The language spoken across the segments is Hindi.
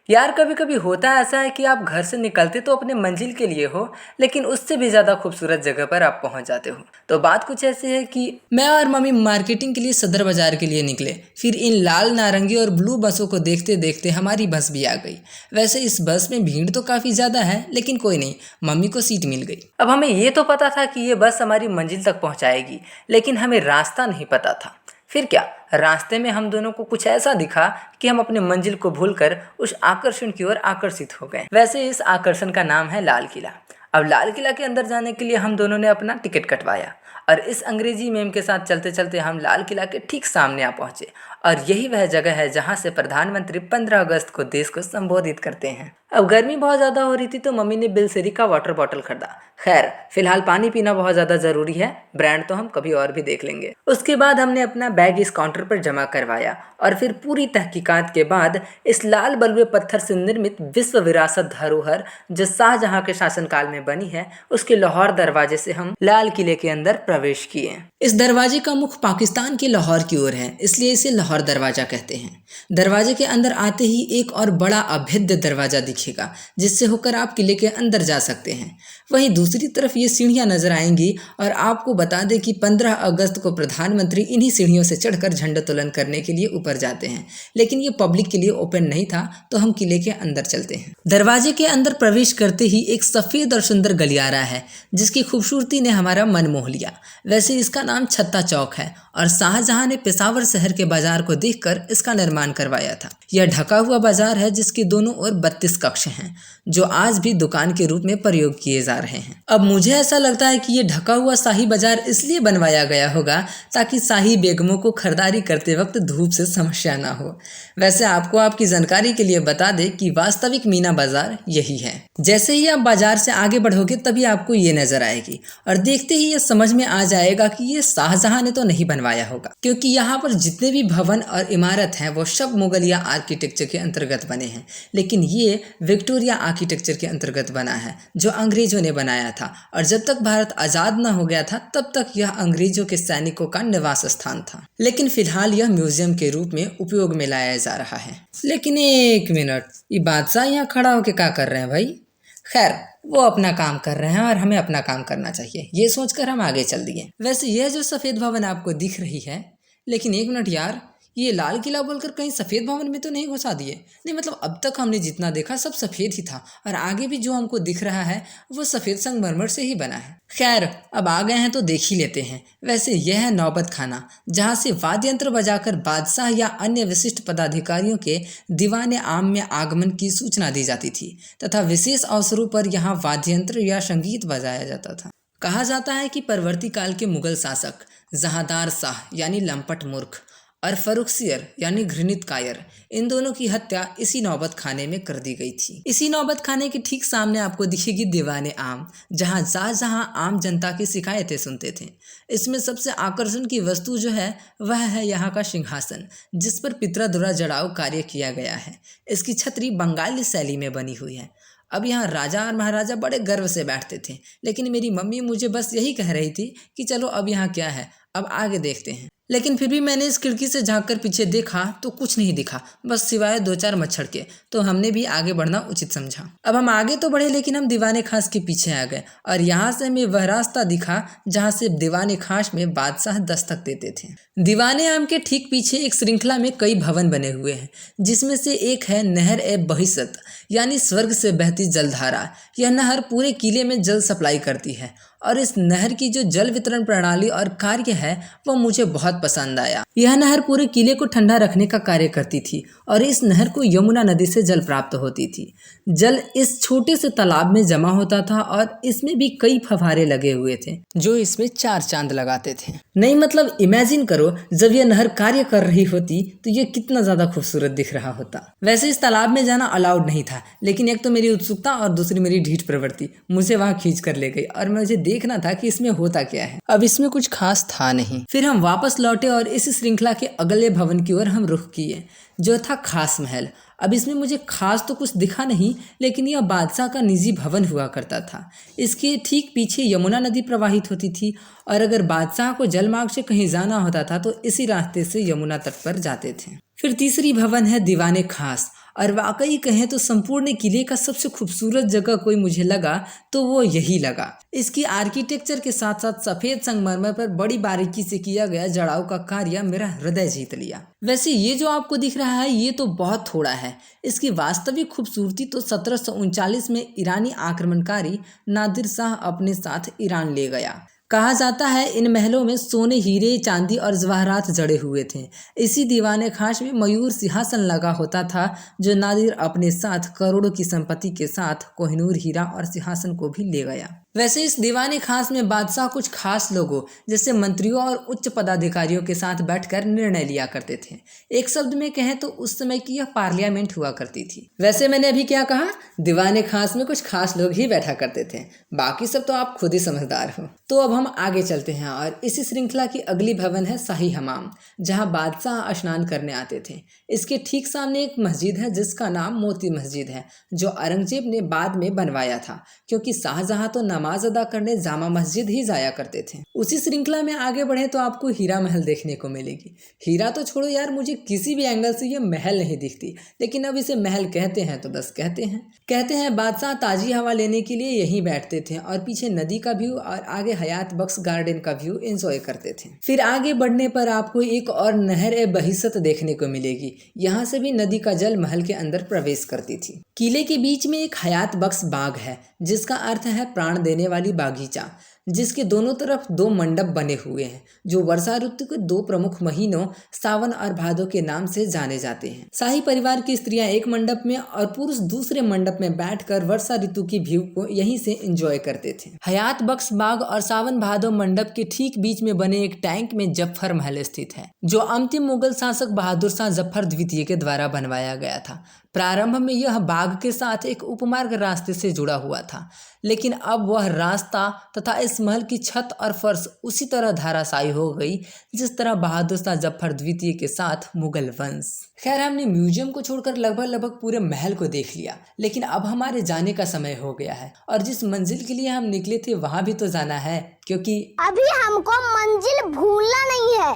यार कभी कभी होता है ऐसा है कि आप घर से निकलते तो अपने मंजिल के लिए हो, लेकिन उससे भी ज़्यादा खूबसूरत जगह पर आप पहुंच जाते हो। तो बात कुछ ऐसी है कि मैं और मम्मी मार्केटिंग के लिए सदर बाजार के लिए निकले। फिर इन लाल नारंगी और ब्लू बसों को देखते देखते हमारी बस भी आ गई। वैसे इस बस में भीड़ तो काफ़ी ज़्यादा है, लेकिन कोई नहीं, मम्मी को सीट मिल गई। अब हमें ये तो पता था कि ये बस हमारी मंजिल तक पहुंचाएगी, लेकिन हमें रास्ता नहीं पता था। फिर क्या, रास्ते में हम दोनों को कुछ ऐसा दिखा कि हम अपने मंजिल को भूलकर उस आकर्षण की ओर आकर्षित हो गए। वैसे इस आकर्षण का नाम है लाल किला। अब लाल किला के अंदर जाने के लिए हम दोनों ने अपना टिकट कटवाया और इस अंग्रेजी मेम के साथ चलते चलते हम लाल किला के ठीक सामने आ पहुंचे। और यही वह जगह है जहां से प्रधानमंत्री 15 अगस्त को देश को संबोधित करते हैं। अब गर्मी बहुत ज़्यादा हो रही थी तो मम्मी ने बिलसेरी का वाटर बॉटल खरीदा। खैर फिलहाल पानी पीना बहुत ज़्यादा ज़रूरी है, ब्रांड तो हम कभी और भी देख लेंगे। उसके बाद हमने अपना बैग इस काउंटर पर जमा करवाया और फिर पूरी तहकीकात के बाद इस लाल बलुए पत्थर से निर्मित विश्व विरासत धरोहर जो शाहजहां के शासनकाल में बनी है, उसके लाहौर दरवाजे से हम लाल किले के अंदर प्रवेश किए। इस दरवाजे का मुख पाकिस्तान के लाहौर की ओर है, इसलिए इसे लाहौर दरवाजा कहते हैं। दरवाजे के अंदर आते ही एक और बड़ा अभेद्य दरवाजा दिखेगा, जिससे होकर आप किले के अंदर जा सकते हैं। वहीं दूसरी तरफ ये सीढ़ियां नजर आएंगी और आपको बता दें कि 15 अगस्त को प्रधानमंत्री इन्हीं सीढ़ियों से चढ़कर झंडोत्तोलन करने के लिए ऊपर जाते हैं, लेकिन ये पब्लिक के लिए ओपन नहीं था, तो हम किले के अंदर चलते हैं। दरवाजे के अंदर प्रवेश करते ही एक सफेद और सुंदर गलियारा है, जिसकी खूबसूरती ने हमारा मन मोह लिया। वैसे इसका नाम छत्ता चौक है और शाहजहां ने पेशावर शहर के बाजार को देखकर इसका निर्माण करवाया था। यह ढका हुआ बाजार है जिसके दोनों ओर 32 कक्ष हैं, जो आज भी दुकान के रूप में प्रयोग किए जा रहे हैं। अब मुझे ऐसा लगता है कि ये ढका हुआ शाही बाजार इसलिए बनवाया गया होगा ताकि शाही बेगमों को खरीदारी करते वक्त धूप से समस्या ना हो। वैसे आपको आपकी जानकारी के लिए बता दें कि वास्तविक मीना बाजार यही है। जैसे ही आप बाजार से आगे बढ़ोगे तभी आपको ये नजर आएगी और देखते ही ये समझ में आ जाएगा कि ये शाहजहां ने तो नहीं बनवाया होगा, क्योंकि यहाँ पर जितने भी भवन और इमारत हैं वो सब मुगलिया आर्किटेक्चर के अंतर्गत बने हैं, लेकिन ये विक्टोरिया आर्किटेक्चर के अंतर्गत बना है जो अंग्रेजों ने बनाया था। और जब तक भारत आजाद न हो गया था तब तक यह अंग्रेजों के सैनिकों का निवास स्थान था, लेकिन फिलहाल यह म्यूजियम के रूप में उपयोग में लाया जा रहा है। लेकिन एक मिनट, ये बादशाह यहाँ खड़ा होकर क्या कर रहे हैं भाई? खैर वो अपना काम कर रहे हैं और हमें अपना काम करना चाहिए, ये सोचकर हम आगे चल दिए। वैसे यह जो सफेद भवन आपको दिख रही है, लेकिन एक मिनट यार, ये लाल किला बोलकर कहीं सफेद भवन में तो नहीं घुसा दिए? नहीं मतलब अब तक हमने जितना देखा सब सफेद ही था और आगे भी जो हमको दिख रहा है वो सफेद संगमरमर से ही बना है। खैर अब आ गए हैं तो देख ही लेते हैं। वैसे यह है नौबत खाना, जहाँ से वाद्य यंत्र बजाकर बादशाह या अन्य विशिष्ट पदाधिकारियों के दीवाने आम में आगमन की सूचना दी जाती थी तथा विशेष अवसरों पर यहाँ वाद्य यंत्र या संगीत बजाया जाता था। कहा जाता है कि परवर्ती काल के मुगल शासक जहांदार शाह यानी लंपट मूर्ख और फरुखसियर यानी घृणित कायर, इन दोनों की हत्या इसी नौबत खाने में कर दी गई थी। इसी नौबत खाने के ठीक सामने आपको दिखेगी दीवाने आम, जहां शाहजहां आम जनता की शिकायतें सुनते थे। इसमें सबसे आकर्षण की वस्तु जो है वह है यहाँ का सिंहासन, जिस पर पितराधुरा जड़ाऊ कार्य किया गया है। इसकी छतरी बंगाली शैली में बनी हुई है। अब यहाँ राजा और महाराजा बड़े गर्व से बैठते थे, लेकिन मेरी मम्मी मुझे बस यही कह रही थी कि चलो अब यहाँ क्या है, अब आगे देखते हैं। लेकिन फिर भी मैंने इस खिड़की से झांककर पीछे देखा तो कुछ नहीं दिखा, बस सिवाय 2-4 मच्छर के। तो हमने भी आगे बढ़ना उचित समझा। अब हम आगे तो बढ़े, लेकिन हम दीवाने खास के पीछे आ गए और यहाँ से हमें वह रास्ता दिखा जहाँ से दीवाने खास में बादशाह दस्तक देते थे। दीवाने आम के ठीक पीछे एक श्रृंखला में कई भवन बने हुए हैं, जिसमें से एक है नहर ए बहिसत यानी स्वर्ग से बहती जलधारा। यह नहर पूरे किले में जल सप्लाई करती है और इस नहर की जो जल वितरण प्रणाली और कार्य है वो मुझे बहुत पसंद आया। यह नहर पूरे किले को ठंडा रखने का कार्य करती थी और इस नहर को यमुना नदी से जल प्राप्त होती थी। जल इस छोटे से तालाब में जमा होता था और इसमें भी कई फव्वारे लगे हुए थे जो इसमें 4 चांद लगाते थे। नहीं मतलब इमेजिन करो, जब यह नहर कार्य कर रही होती तो ये कितना ज्यादा खूबसूरत दिख रहा होता। वैसे इस तालाब में जाना अलाउड नहीं था, लेकिन एक तो मेरी उत्सुकता और दूसरी मेरी ढीठ प्रवृत्ति मुझे वहां खींच कर ले गई और मुझे देखना था कि इसमें होता क्या है। अब इसमें कुछ खास था नहीं। फिर हम वापस लौटे और इस श्रृंखला के अगले भवन की ओर हम रुख किए, जो था खास महल। अब इसमें मुझे खास तो कुछ दिखा नहीं, लेकिन यह बादशाह का निजी भवन हुआ करता था। इसके ठीक पीछे यमुना नदी प्रवाहित होती थी और अगर बादशाह को जलमार्ग से कहीं जाना होता था तो इसी रास्ते से यमुना तट पर जाते थे। फिर तीसरी भवन है दीवाने खास और वाकई कहें तो संपूर्ण किले का सबसे खूबसूरत जगह कोई मुझे लगा तो वो यही लगा। इसकी आर्किटेक्चर के साथ साथ सफेद संगमरमर पर बड़ी बारीकी से किया गया जड़ाव का कार्य मेरा हृदय जीत लिया। वैसे ये जो आपको दिख रहा है ये तो बहुत थोड़ा है, इसकी वास्तविक खूबसूरती तो 1739 में ईरानी आक्रमणकारी नादिर शाह अपने साथ ईरान ले गया। कहा जाता है इन महलों में सोने, हीरे, चांदी और जवाहरात जड़े हुए थे। इसी दीवाने खास में मयूर सिंहासन लगा होता था जो नादिर अपने साथ करोड़ों की संपत्ति के साथ कोहिनूर हीरा और सिंहासन को भी ले गया। वैसे इस दीवाने खास में बादशाह कुछ खास लोगों जैसे मंत्रियों और उच्च पदाधिकारियों के साथ बैठकर निर्णय लिया करते थे। एक शब्द में कहें तो उस समय की यह पार्लियामेंट हुआ करती थी। वैसे मैंने अभी क्या कहा, दीवाने खास में कुछ खास लोग ही बैठा करते थे, बाकी सब तो आप खुद ही समझदार हो। तो अब हम आगे चलते हैं और इसी श्रृंखला की अगली भवन है शाही हमाम, जहाँ बादशाह स्नान करने आते थे। इसके ठीक सामने एक मस्जिद है जिसका नाम मोती मस्जिद है, जो औरंगजेब ने बाद में बनवाया था, क्योंकि शाहजहां तो नमाज अदा करने जामा मस्जिद ही जाया करते थे। उसी श्रृंखला में आगे बढ़े तो आपको हीरा महल देखने को मिलेगी। हीरा तो छोड़ो यार, मुझे किसी भी एंगल से ये महल नहीं दिखती, लेकिन अब इसे महल कहते हैं तो बस कहते हैं। बादशाह ताजी हवा लेने के लिए यहीं बैठते थे और पीछे नदी का व्यू और आगे हयात बख्श गार्डन का व्यू एंजॉय करते थे। फिर आगे बढ़ने पर आपको एक और नहर ए बहिसत देखने को मिलेगी। यहाँ से भी नदी का जल महल के अंदर प्रवेश करती थी। किले के बीच में एक हयात बख्श बाग है, जिसका अर्थ है प्राण देने वाली बागीचा, जिसके दोनों तरफ 2 मंडप बने हुए हैं जो वर्षा ऋतु के 2 प्रमुख महीनों सावन और भादो के नाम से जाने जाते हैं। शाही परिवार की स्त्रियां एक मंडप में और पुरुष दूसरे मंडप में बैठकर वर्षा ऋतु की व्यू को यहीं से एंजॉय करते थे। हयात बख्श बाग और सावन भादो मंडप के ठीक बीच में बने एक टैंक में जफर महल स्थित है, जो अंतिम मुगल शासक बहादुर शाह जफर द्वितीय के द्वारा बनवाया गया था। प्रारंभ में यह बाग के साथ एक उपमार्ग रास्ते से जुड़ा हुआ था, लेकिन अब वह रास्ता तथा इस महल की छत और फर्श उसी तरह धाराशायी हो गई जिस तरह बहादुर शाह जफर द्वितीय के साथ मुगल वंश। खैर, हमने म्यूजियम को छोड़कर लगभग पूरे महल को देख लिया, लेकिन अब हमारे जाने का समय हो गया है और जिस मंजिल के लिए हम निकले थे वहां भी तो जाना है, क्योंकि अभी हमको मंजिल भूलना नहीं है।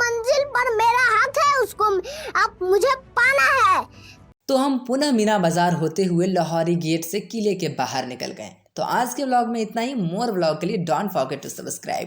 मंजिल पर मेरा हक है, उसको अब मुझे पाना है। तो हम पुनः मीना बाजार होते हुए लाहौरी गेट से किले के बाहर निकल गए। तो आज के व्लॉग में इतना ही। मोर व्लॉग के लिए डोंट फॉरगेट टू सब्सक्राइब।